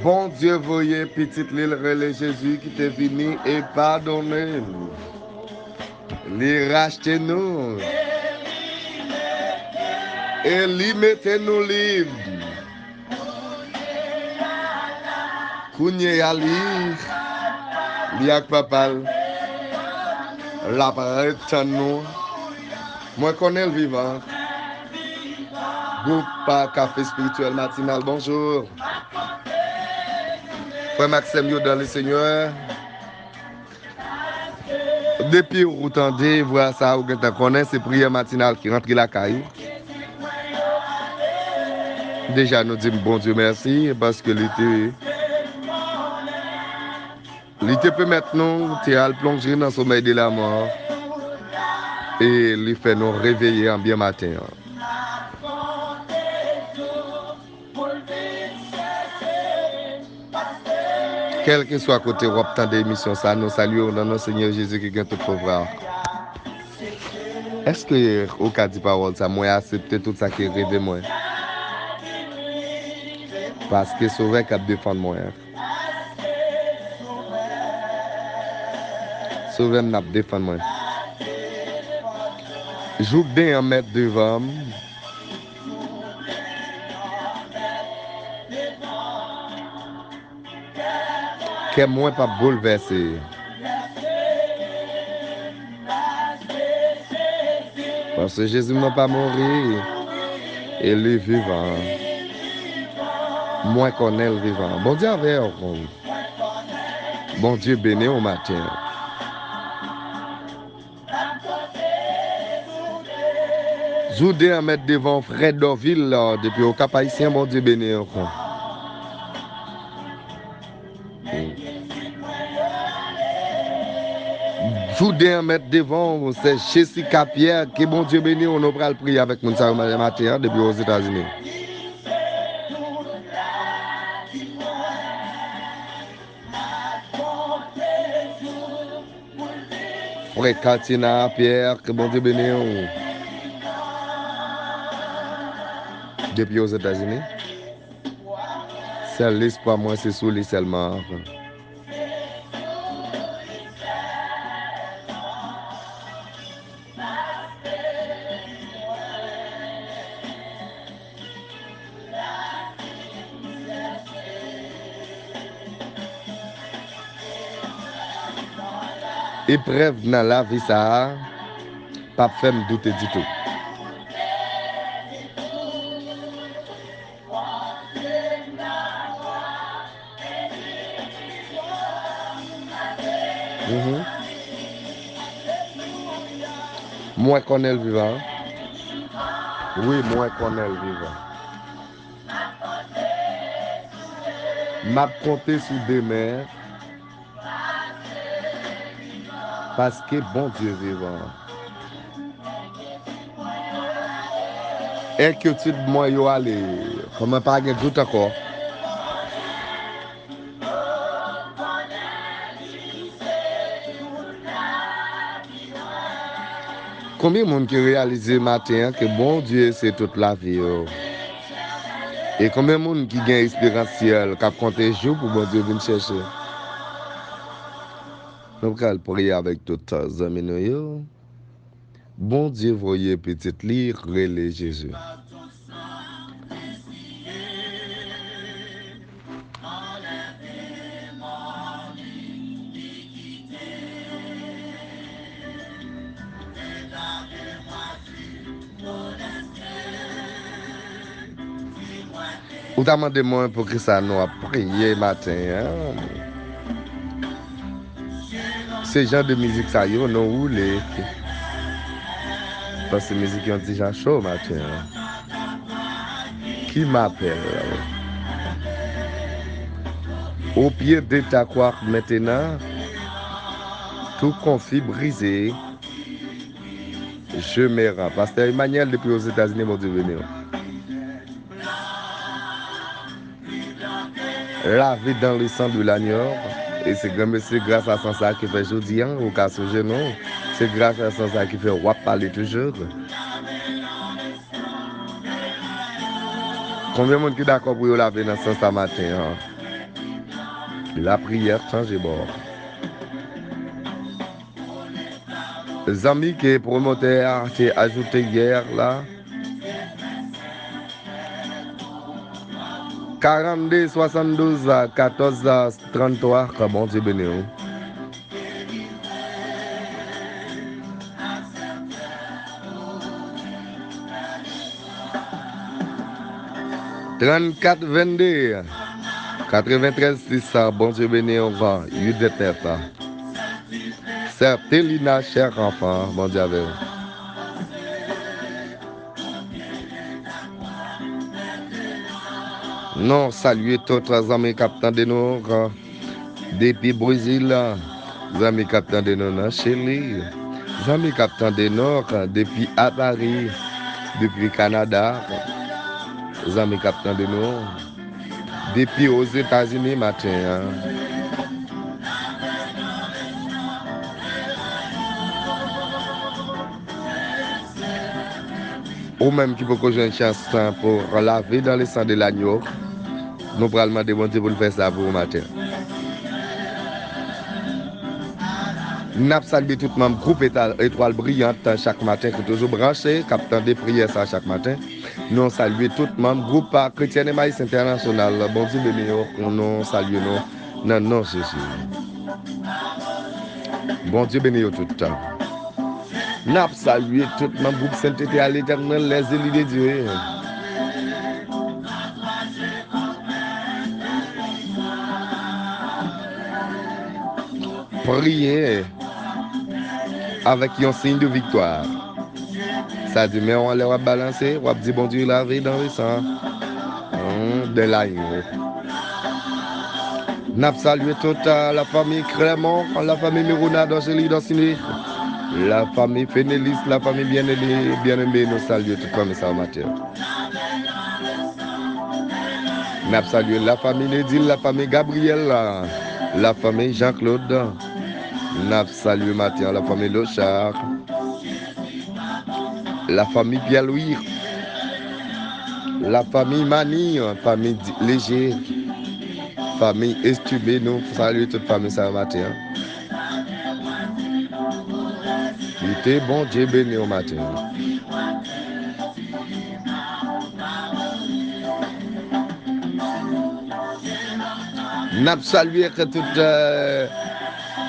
Bon Dieu, voyez petite l'île relais Jésus qui t'est venu et pardonné nous. Les racheter nous. Et lui mettez nous libres. Kounye ali, li ak papal, la prête nous. Moi connais le vivant. Groupe Café Spirituel Matinal, bonjour. Frère Maxime yo dans le Seigneur. Depuis où vous entendez, voir ça, vous connaissez, c'est prière matinale qui rentre la caillou. Déjà, nous disons bon Dieu merci parce que l'été peut maintenant plonger dans le sommeil de la mort et lui fait nous réveiller en bien matin. Quel que soit côté ou temps d'émission, ça nous saluons dans notre Seigneur Jésus qui est tout pauvre. Est-ce que au cas de parole, ça moi accepté tout ça qui est de moi? Parce que c'est vrai qu'il défend moi. Sauver n'a défend moi. Joue bien en mettre devant. Que moi pas bouleversé. Parce que Jésus n'a pas mouru. Et lui vivant. Moi connais le vivant. Bon Dieu avec vous. Bon Dieu béni au matin. Joudé à mettre devant Fredoville depuis au Cap Haïtien, bon Dieu béni. Joudé à mettre devant, c'est Jessica Pierre, qui bon Dieu béni, on a le prier avec mon matin depuis aux États-Unis. Frère Katina Pierre, que bon Dieu béni. Depuis aux États-Unis. C'est l'espoir, moi, c'est sous les seulement. Épreuve dans la vie, ça, pas fait me douter du tout. Moi connais le vivant. Oui, moi connais le vivant. M'a compté sur des mers. Parce que bon Dieu vivant. Inquiétude moi yo aller. Comment pas de doute encore. Combien de monde qui réalise matin que bon Dieu c'est toute la vie. Et combien de monde qui gagne expérientiel, qui a compté jour pour bon Dieu venir chercher. Nous allons prier avec tous les amis. Bon Dieu, voyez petite lire, relais Jésus. Ou t'as demandé moi pour que ça nous a prié matin. Ce genre de musique, ça y est, nous roulé. Parce que la musique est déjà chaud matin. Qui m'appelle? Au pied de ta croix maintenant, tout conflit brisé, je me rends. Pasteur Emmanuel depuis aux États-Unis, mon Dieu venu. Lavé dans le sang de l'agneau. Et c'est grâce à ça qui fait aujourd'hui, au cas où je non. C'est grâce à ça qui fait wap parler toujours. Combien de monde qui est d'accord pour laver dans ce sens matin? La prière change bord. Les amis qui promoteur qui ajouté hier là. 42, 72, 14, 33, que bon Dieu béni. 34, 22, 93, 6, bon Dieu béni, on va, 8 de tête. Certes, Lina, cher enfant, bon Dieu avec vous. Non, saluer tous les amis capitaines de nous, depuis Brésil, les amis capitaines de nous, Chili, les amis capitaines de nous, depuis à Paris, depuis Canada, les amis capitaines de nous, depuis aux États-Unis matin. Ou même qui peut que j'ai une chance pour laver dans le sang de l'agneau, nous pourrons demander bon Dieu pour le faire ça pour le matin. Nous saluons tout le monde, groupe Étoile Brillante chaque matin, qui est toujours branché, captant des prières ça chaque matin. Nous saluons tout le monde, groupe Chrétien et Maïs International. Bon Dieu béni, nous saluons nous. Non, non, Jésus. Bon Dieu béni tout le temps. Nous saluons tout le monde, groupe Sainteté à l'Éternel, les élus de Dieu. Priez avec un signe de victoire. Ça dit, mais on va balancer, on va dire bon Dieu laver dans le sang de l'agneau. Nous saluons toute la famille Clément, la famille Mirona d'Angélie d'Ancini, la famille Fénélis, la famille bien-aimée, nous saluons toute la famille ça matin. Nous saluons la famille Nédine, la famille Gabriel, la famille Jean-Claude. Nous saluons matin la famille Lochard, la famille Pierre-Louis, la famille Mani, famille Léger, famille Estubé, nous saluons toute la famille ça matin. Il était bon Dieu béni au matin. Nous saluons tout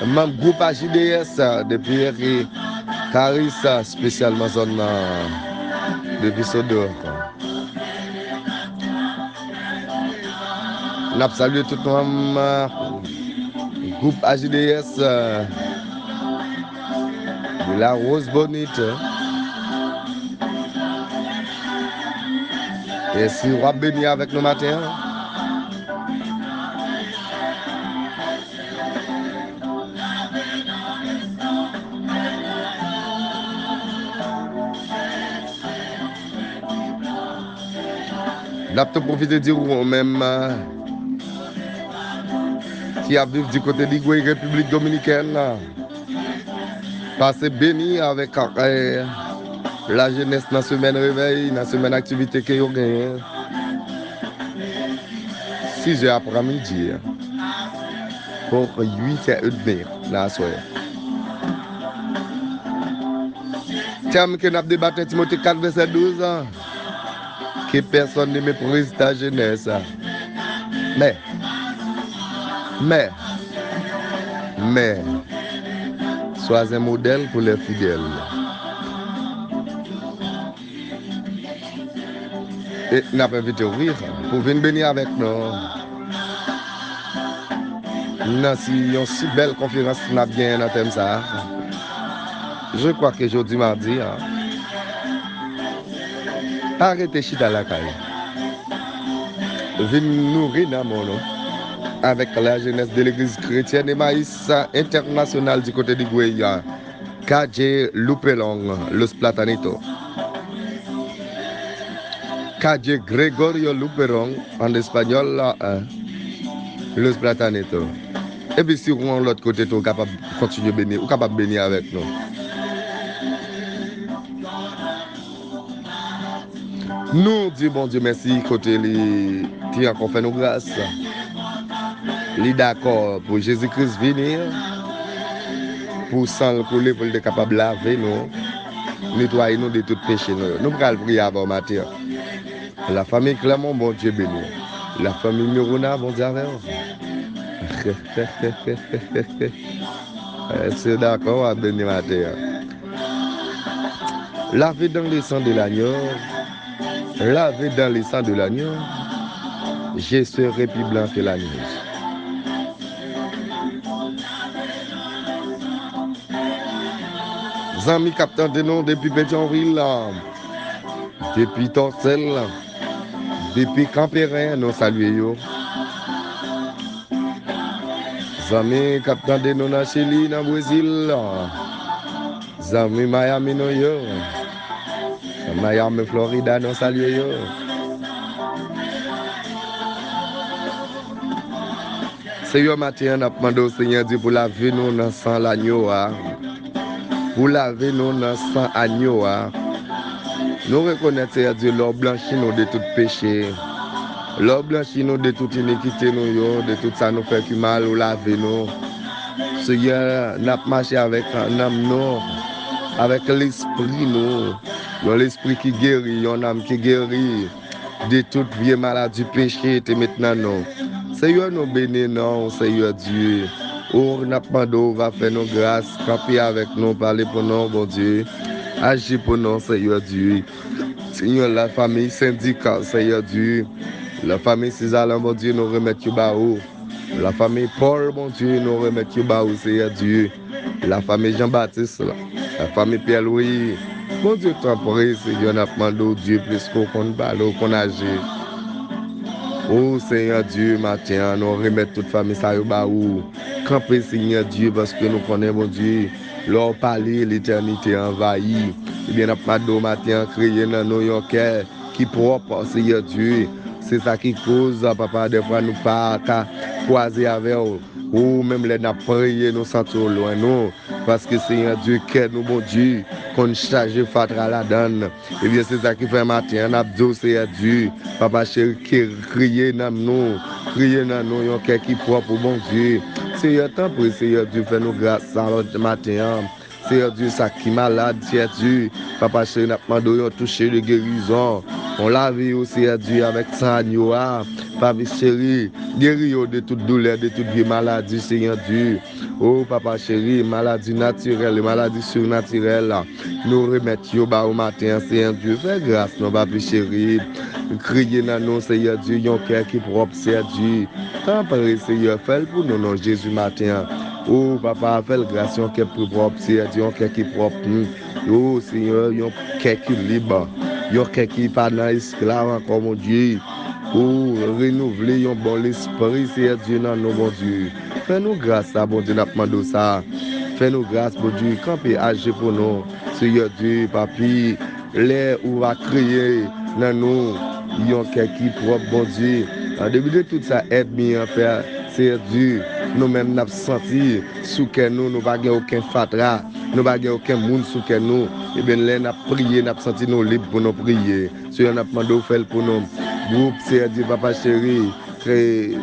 mon groupe AJDS depuis Caris, spécialement zone depuis Sodor. Nous saluons tout le groupe AJDS de la Rose Bonite. Et si vous avez béni avec nous matin. N'a pas profité de dire ou même qui a vécu du côté de la République Dominicaine, passer béni avec la jeunesse dans la semaine réveil, dans la semaine activité que vous gagnez. 6 heures après-midi pour 8h30 la soirée. Thème que nous avons débattu Timothée 4, verset 12. Que personne ne méprise ta jeunesse. Mais, sois un modèle pour les fidèles. Et nous avons invité ouvrir pour venir bénir avec nous. Nous avons une si belle conférence qui n'a bien dans thème ça. Je crois que jeudi mardi. Arrêtez chita la caille. Venez nourrir dans mon nom avec la jeunesse de l'église chrétienne et Maïs international du côté de Guaya. KJ Lupelong, Los Platanitos. KJ Gregorio Lupelong, en espagnol, Los Platanitos. Et puis si on est de l'autre côté, tu es capable de continuer à bénir, ou capable de bénir avec nous. Nous disons bon Dieu merci côté qui a fait nos grâces. Il est d'accord pour Jésus-Christ venir, pour sang le couler, pour être capable de laver nous, nettoyer nous de tout péché. Nous allons prier avant matin. La famille Clermont, bon Dieu béni. La famille Mirona, bon Dieu avec vous. C'est d'accord à bénir matin. Laver dans le sang de l'agneau, laver dans le sang de l'agneau, je serai plus blanc que la neige. Amis captant de nous depuis Pétionville, depuis Torcel, depuis Campérin, nous saluons. Amis captant de nous dans Chili, dans Brésil, amis Miami, New York, Miami, Florida, nous saluons. Seigneur matin, nous demandons au Seigneur Dieu pour laver nous dans sang l'agneau. Pour laver nous dans sang agneau. Nous reconnaissons, Seigneur Dieu, l'or blanchit nous de tout péché. L'or blanchit nous de toute iniquité, de tout ça nous fait mal ou laver nous. Seigneur, nous avons marché avec nous, avec l'esprit nous. L'esprit qui guérit, une âme qui guérit de toute vieille maladie, péché, et maintenant nous. Seigneur, nous bénissons, Seigneur Dieu. Oh, nous demandons, va faire nos grâces, camper avec nous, parler pour nous, bon Dieu. Agir pour nous, Seigneur Dieu. Seigneur, la famille syndicale, Seigneur Dieu. La famille César, bon Dieu, nous remettons Baou. La famille Paul, bon Dieu, nous remettons Baou, Seigneur Dieu. La famille Jean-Baptiste, la famille Pierre-Louis. Bon Dieu, t'en prie, Seigneur, nous demandons, Dieu, plus qu'on parle, qu'on agit. Oh Seigneur Dieu, matin, nous remettons toute famille ça ou camper Seigneur Dieu parce que nous connaissons mon Dieu. Leur parler l'éternité envahie. Et bien nous matin créer dans nous un cœur qui propre Seigneur Dieu. C'est ça qui cause papa des fois nous pas croiser avec eux. Ou même les n'a prié nous sentons loin nous parce que Seigneur Dieu qu'est nous mon Dieu qu'on charge fatra la donne. Et bien c'est ça qui fait matin on a dit Seigneur Dieu papa chéri qui crier dans nous un cœur qui propre bon Dieu. Seigneur tant pour Seigneur Dieu fait nous grâce ce matin. Seigneur Dieu ça qui malade Seigneur Dieu papa chéri n'a demandé toucher de guérison. On lave au Seigneur Dieu avec sang agneau. Papa chéri, guéris de toute douleur, de toute vie maladie, Seigneur Dieu. Oh, papa chéri, maladie naturelle, maladie surnaturelle. Nous remettons au matin, Seigneur Dieu. Fais grâce, non, papa chéri. Criez dans nous, Seigneur Dieu, yon cœur qui propre, Seigneur Dieu. Tant pis, Seigneur, fais pour nous, non, Jésus matin. Oh, papa, fais grâce, yon cœur plus propre, Seigneur Dieu, yon cœur qui propre. Oh, Seigneur, yon cœur qui libre. Yon cœur qui pas dans l'esclave encore, mon Dieu. Pour renouveler un bon esprit, Seigneur Dieu, dans nos bon Dieu. Fais-nous grâce, bon Dieu, nous ça. Fais-nous grâce, bon Dieu, quand peut agir pour nous, Seigneur Dieu, papi, les où va créer dans nous, yon qui propre, bon Dieu. En début de tout ça, aide-moi à faire, Seigneur Dieu, nous-mêmes, nous senti sous que nous n'avons aucun fatra, nous n'avons aucun monde sous que nous. Et bien, là, nous avons prié, nous avons senti nous libres pour nous prier. Seigneur, nous avons demandé de faire pour nous. Groupe Seigneur papa chéri,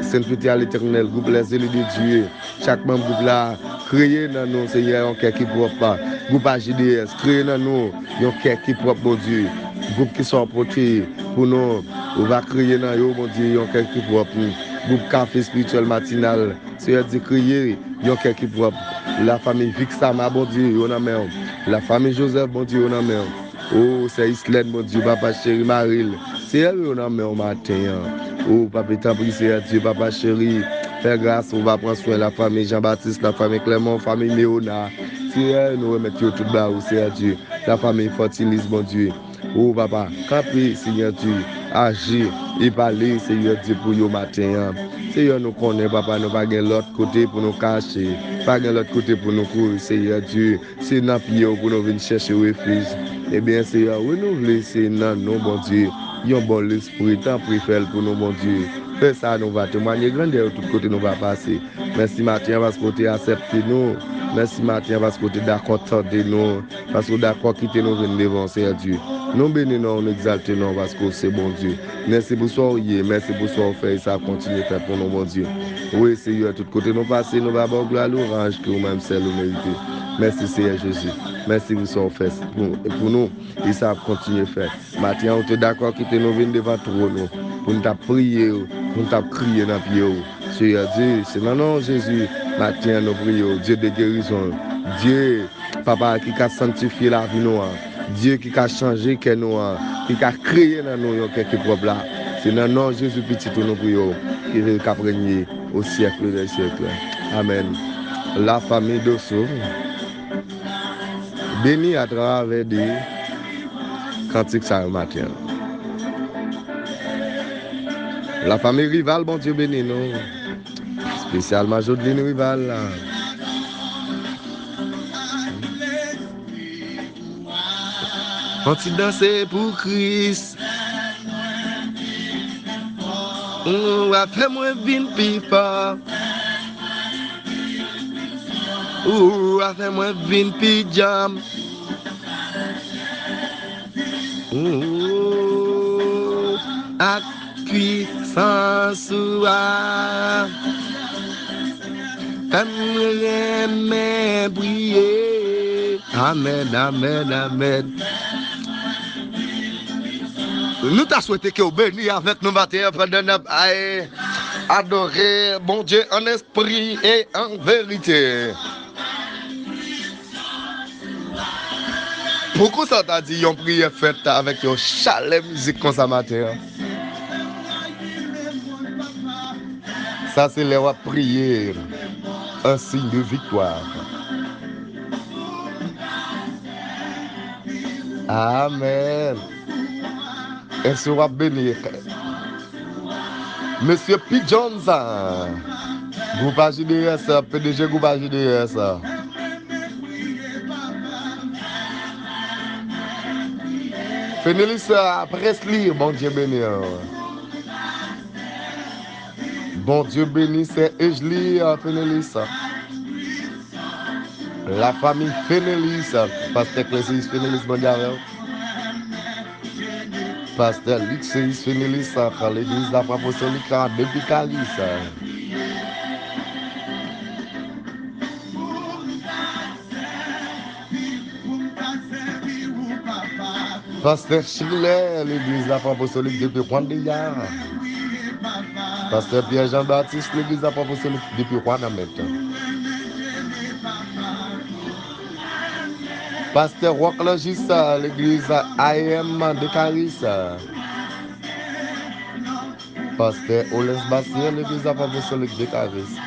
Sainte-Pitié à l'éternel, groupe les élus de Dieu. Chaque membre groupe là, créez dans nous, Seigneur, un cœur qui propre. Groupe AJDS, créez dans nous, un cœur qui propre, mon Dieu. Groupe qui sont portés pour nous, on va créer dans nous, mon Dieu, un cœur qui propre. Groupe Café spirituel matinal, Seigneur dit créer, un cœur qui propre. La famille Vixama, mon Dieu, on a même. La famille Joseph, mon Dieu, on a même. Oh, c'est Islène, mon Dieu, papa chéri, Maril. C'est elle qu'on a mis au matin. Oh, papa, t'as pris, c'est Dieu, papa chéri. Fais grâce, on va prendre soin de la famille Jean-Baptiste, la famille Clément, la famille Méona. C'est elle, nous remettons tout bas, c'est Dieu. La famille Fortilis, mon Dieu. Oh, papa, camper, Seigneur Dieu. Agir et parler, Seigneur Dieu, pour le matin. Seigneur, nous connaissons, papa, nous pas de l'autre côté pour nous cacher. Pas de l'autre côté pour nous courir, Seigneur Dieu. C'est notre prière pour nous venir chercher refuge. Eh bien, Seigneur, renouveler, c'est non, bon Dieu. Yon bon l'esprit, tant préfère pour nous, bon Dieu. Fais ça, nous va témoigner grandeur de tous côtés, nous va passer. Merci, Mathieu, parce que tu as accepté nous. Merci, Mathieu, parce que tu es d'accord de nous. Parce que tu es d'accord quitter nous, venir devant, Seigneur Dieu. Nous bénissons, nous exaltons parce que c'est bon Dieu. Merci pour ce que merci pour ce que vous faites, ça continue à faire pour nous, bon Dieu. Oui, Seigneur, à tous côtés, nous passons, nous allons gloire à l'orange que vous-même, c'est le mérité. Merci, Seigneur Jésus. Merci pour ce que vous faites pour nous. Et ça continue à faire. Maintenant, on est d'accord que nous venons devant nous pour nous prier, pour nous crier dans le pied. Seigneur Dieu, c'est dans le nom de Jésus. Maintenant, nous prions, Dieu de guérison. Dieu, Papa, qui a sanctifié la vie noire. Dieu qui a changé que nous, qui a créé dans nous quelques problèmes. C'est dans le nom de Jésus petit nous prions, qui va régner au siècle des siècles. Amen. La famille de Sauve, bénie à travers des cantiques ça le matin. La famille Rival, bon Dieu béni nous. Spécialement Jodeline Rival là. Quand danser pour Christ, on va faire moins vin pipa, on va faire moins vin pijam, à puissance à, aimer briller, amen, amen, amen. Nous t'as souhaité que vous bénissiez avec nous matin pendant adorer bon Dieu en esprit et en vérité. Pourquoi ça t'a dit une prière faite avec une chaleur musique comme ça matin? Ça c'est la prière, un signe de victoire. Amen. Et sera béni. Monsieur P. Jones, groupe AJDS, PDG groupe AJDS. Fénélis Presley, bon Dieu béni. Bon Dieu béni, c'est Ejli Fénélis. La famille Fénélis, Pasteur Clésis Fénélis, bon Dieu. Pasteur Luxéis Fénélis, l'église apostolique depuis Calis. Pasteur Chile, l'église apostolique depuis Rwanda. Pasteur Pierre Jean-Baptiste, l'église apostolique depuis Rwanda maintenant. Pasteur Rock-Logis, l'église AM de Caris. Pasteur Oles Bastien, l'église apostolique de Caris.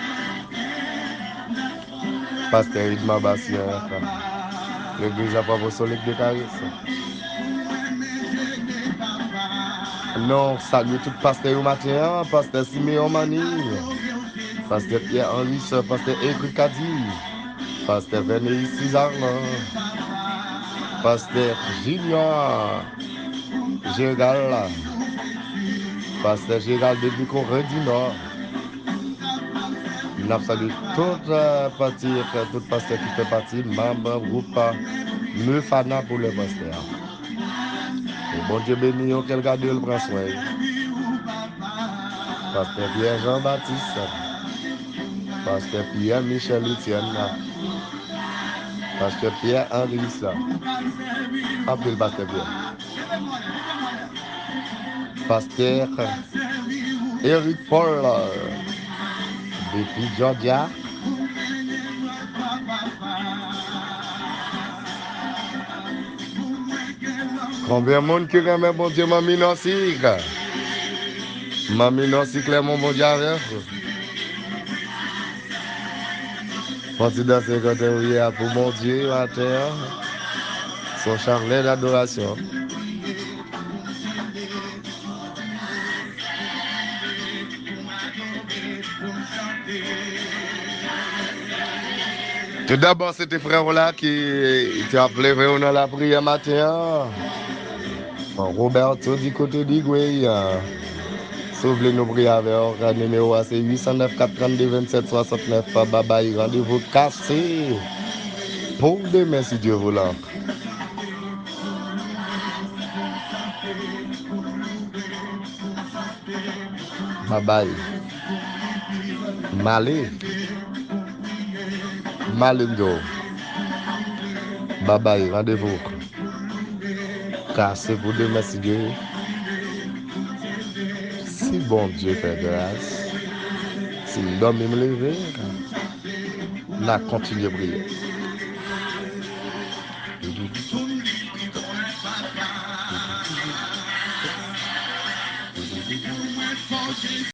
Pasteur Idma Bastien, l'église apostolique de Caris. Non, salut tout pasteur au matin, pasteur Siméon Mani, pasteur Pierre-Henri, pasteur Éric Kadi, pasteur Vénéis Césarlan, pasteur Junior, Gérald, pasteur Gérald depuis Corée du Nord. Nous saluons toute partie, tout pasteur qui fait partie, membre, groupe, Meufana pour le pasteur. Et bon Dieu béni, quel garde le prend soin. Pasteur Pierre Jean-Baptiste, pasteur Pierre Michel Etienne, pasteur Pierre Henri, appelez le pasteur Pierre. Pasteur Eric Paul, depuis Georgia. Combien de monde qui remet bon Dieu, Mamie Nancy? Mamie Nancy, Clément, bon Dieu, avec vous. Parti dans ce côté pour mon Dieu, à terre, son charlet d'adoration. Tout d'abord, c'était frère là qui t'a appelé dans la prière matin. Roberto du côté d'Igoué. Sauve nous prières avec le numéro c'est 809 432 27 69. Bye bye, rendez-vous cassé pour demain si Dieu veut. Bye bye. Malé. Malindo. Bye bye. Rendez-vous. Car c'est pour demain si Dieu. Si bon Dieu fait grâce. Si l'homme me lever, la continue à prier.